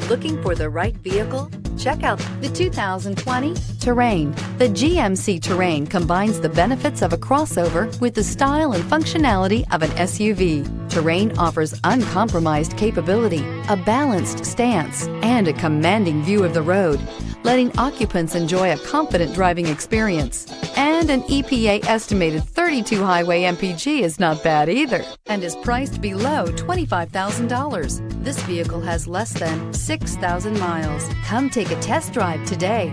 Looking for the right vehicle? Check out the 2020 Terrain. The GMC Terrain combines the benefits of a crossover with the style and functionality of an SUV. Terrain offers uncompromised capability, a balanced stance, and a commanding view of the road, letting occupants enjoy a confident driving experience. And an EPA estimated 32 highway MPG is not bad either, and is priced below $25,000. This vehicle has less than 6,000 miles. Come take a test drive today.